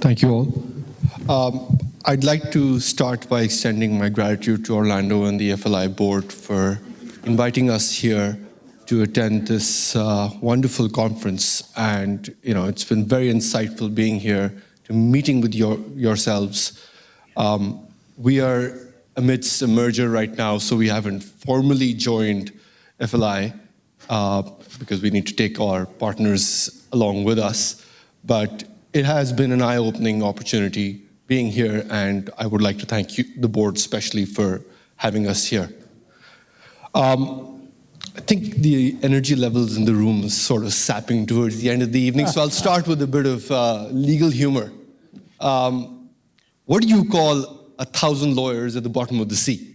Thank you all. I'd like to start by extending my gratitude to Orlando and the FLI board for inviting us here to attend this wonderful conference. And it's been very insightful being here, to meeting with yourselves. We are amidst a merger right now, so we haven't formally joined FLI because we need to take our partners along with us. But it has been an eye-opening opportunity being here, and I would like to thank you, the board especially, for having us here. I think the energy levels in the room is sort of sapping towards the end of the evening, so I'll start with a bit of legal humor. What do you call 1,000 lawyers at the bottom of the sea?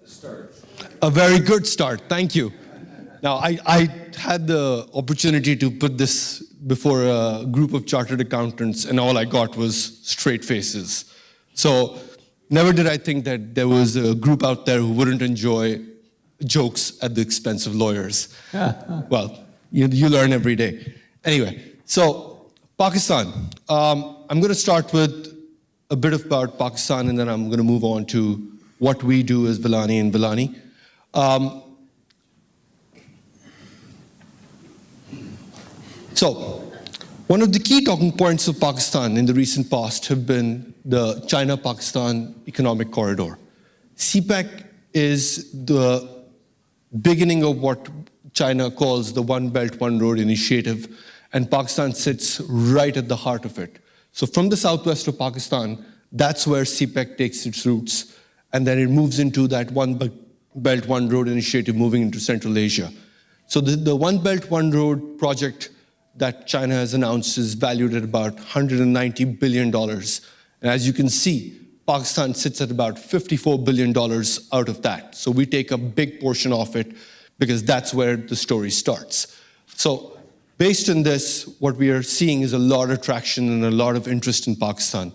A start. A very good start, thank you. Now, I had the opportunity to put this before a group of chartered accountants, and all I got was straight faces. So never did I think that there was a group out there who wouldn't enjoy jokes at the expense of lawyers. Well, you learn every day. Anyway, so Pakistan. I'm going to start with a bit about Pakistan, and then I'm going to move on to what we do as Vellani and Vellani. So, one of the key talking points of Pakistan in the recent past have been the China-Pakistan economic corridor. CPEC is the beginning of what China calls the One Belt, One Road initiative, and Pakistan sits right at the heart of it. So from the southwest of Pakistan, that's where CPEC takes its roots, and then it moves into that One Belt, One Road initiative moving into Central Asia. So the One Belt, One Road project that China has announced is valued at about $190 billion. And as you can see, Pakistan sits at about $54 billion out of that. So we take a big portion of it because that's where the story starts. So based on this, what we are seeing is a lot of traction and a lot of interest in Pakistan.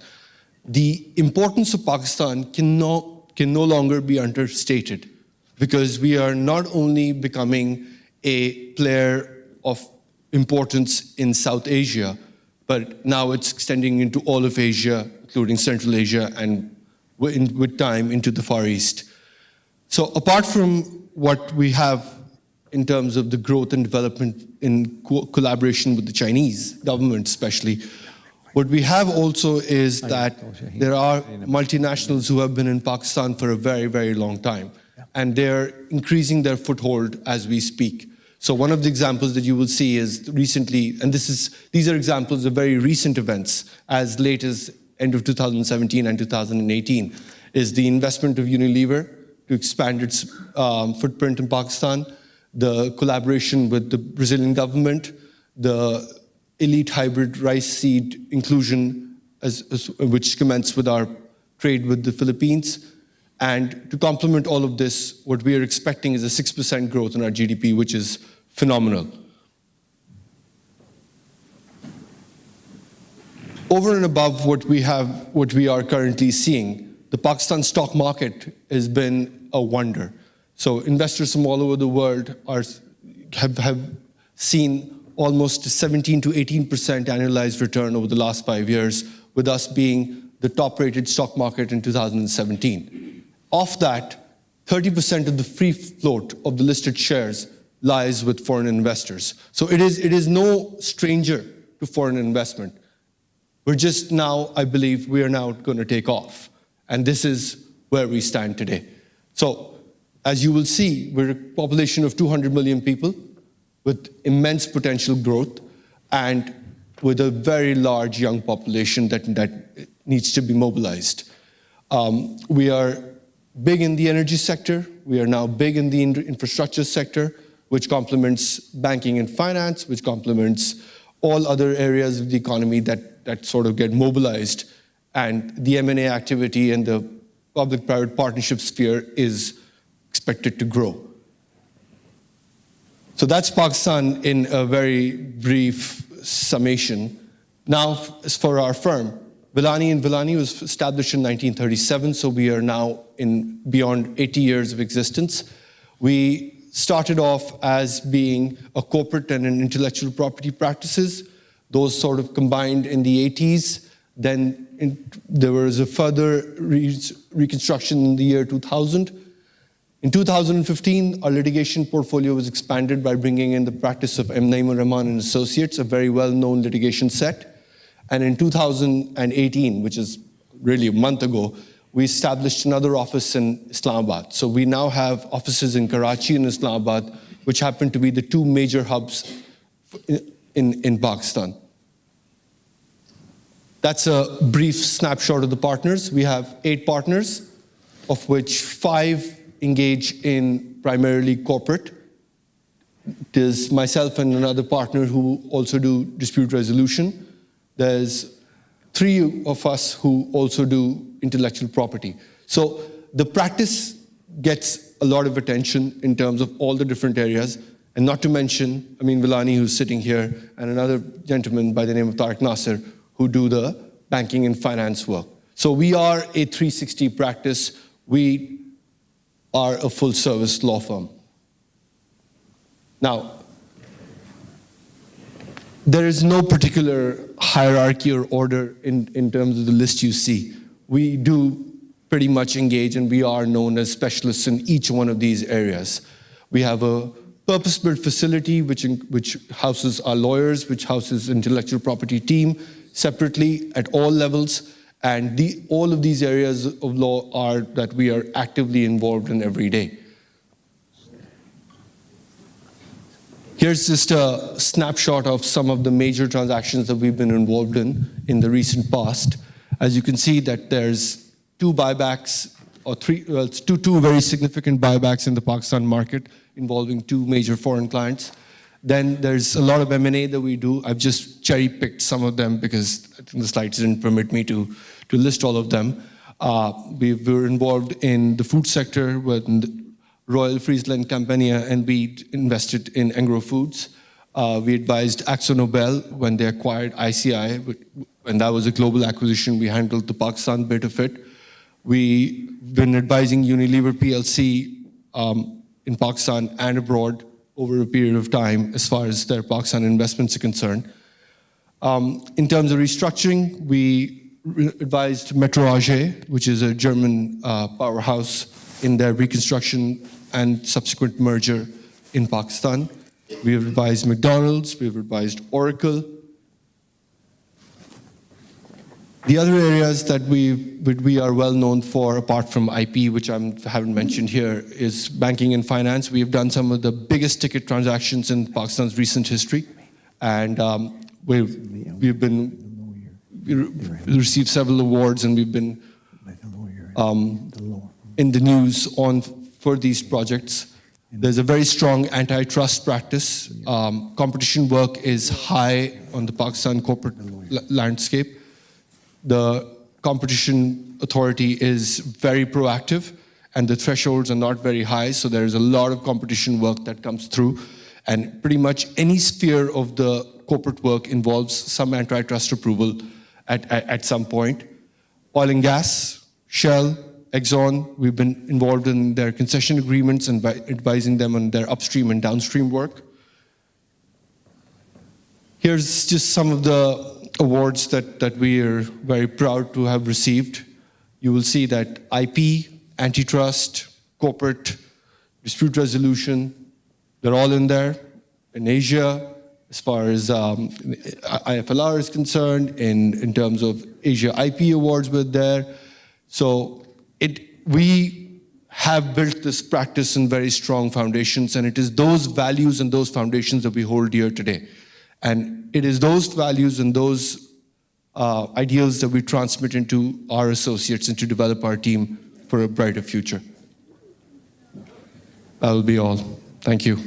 The importance of Pakistan can no longer be understated, because we are not only becoming a player of importance in South Asia, but now it's extending into all of Asia, including Central Asia, and with time into the Far East. So apart from what we have in terms of the growth and development in collaboration with the Chinese government especially, what we have also is that there are multinationals who have been in Pakistan for a very, very long time, and they're increasing their foothold as we speak. So one of the examples that you will see is recently, and these are examples of very recent events, as late as end of 2017 and 2018, is the investment of Unilever to expand its footprint in Pakistan, the collaboration with the Brazilian government, the elite hybrid rice seed inclusion, which commenced with our trade with the Philippines. And to complement all of this, what we are expecting is a 6% growth in our GDP, which is phenomenal. Over and above what we are currently seeing, the Pakistan stock market has been a wonder. So investors from all over the world have seen almost 17 to 18% annualized return over the last 5 years, with us being the top-rated stock market in 2017. Of that, 30% of the free float of the listed shares lies with foreign investors. So it is no stranger to foreign investment. We're just now, I believe, we are now going to take off. And this is where we stand today. So as you will see, we're a population of 200 million people with immense potential growth and with a very large young population that needs to be mobilized. We are big in the energy sector. We are now big in the infrastructure sector, which complements banking and finance, which complements all other areas of the economy that sort of get mobilized. And the M&A activity and the public-private partnership sphere is expected to grow. So that's Pakistan in a very brief summation. Now, as for our firm, Vellani was established in 1937, so we are now in beyond 80 years of existence. We started off as being a corporate and an intellectual property practices. Those sort of combined in the 80s, Then there was a further reconstruction in the year 2000. In 2015, our litigation portfolio was expanded by bringing in the practice of M. Naeem Rahman and Associates, a very well-known litigation set. And in 2018, which is really a month ago, we established another office in Islamabad. So we now have offices in Karachi and Islamabad, which happen to be the two major hubs in Pakistan. That's a brief snapshot of the partners. We have 8 partners, of which 5 engage in primarily corporate. There's myself and another partner who also do dispute resolution. There's 3 of us who also do intellectual property. So the practice gets a lot of attention in terms of all the different areas, and not to mention, Vellani, who's sitting here, and another gentleman by the name of Tariq Nasser, who do the banking and finance work. So we are a 360 practice. We are a full-service law firm. Now, there is no particular hierarchy or order in terms of the list you see. We do pretty much engage, and we are known as specialists in each one of these areas. We have a purpose-built facility which houses our lawyers, which houses intellectual property team separately at all levels. And all of these areas of law are that we are actively involved in every day. Here's just a snapshot of some of the major transactions that we've been involved in the recent past. As you can see that there's 2 buybacks, or 3, well, it's two very significant buybacks in the Pakistan market involving 2 major foreign clients. Then there's a lot of M&A that we do. I've just cherry-picked some of them because I think the slides didn't permit me to list all of them. We were involved in the food sector with Royal Friesland Campania, and we invested in Engro Foods. We advised AkzoNobel when they acquired ICI, and that was a global acquisition. We handled the Pakistan bit of it. We've been advising Unilever PLC in Pakistan and abroad over a period of time as far as their Pakistan investments are concerned. In terms of restructuring, we advised Metro AG, which is a German powerhouse, in their reconstruction and subsequent merger in Pakistan. We have advised McDonald's, we have advised Oracle. The other areas that we are well known for, apart from IP, which I haven't mentioned here, is banking and finance. We have done some of the biggest ticket transactions in Pakistan's recent history. And we've received several awards, and we've been in the news for these projects. There's a very strong antitrust practice. Competition work is high on the Pakistan corporate landscape. The competition authority is very proactive, and the thresholds are not very high, so there's a lot of competition work that comes through. And pretty much any sphere of the corporate work involves some antitrust approval at some point. Oil and gas, Shell, Exxon, we've been involved in their concession agreements and by advising them on their upstream and downstream work. Here's just some of the awards that we are very proud to have received. You will see that IP, antitrust, corporate, dispute resolution, they're all in there. In Asia, as far as IFLR is concerned, in terms of Asia IP awards, we're there. So we have built this practice in very strong foundations, and it is those values and those foundations that we hold dear today. And it is those values and those ideals that we transmit into our associates and to develop our team for a brighter future. That will be all. Thank you.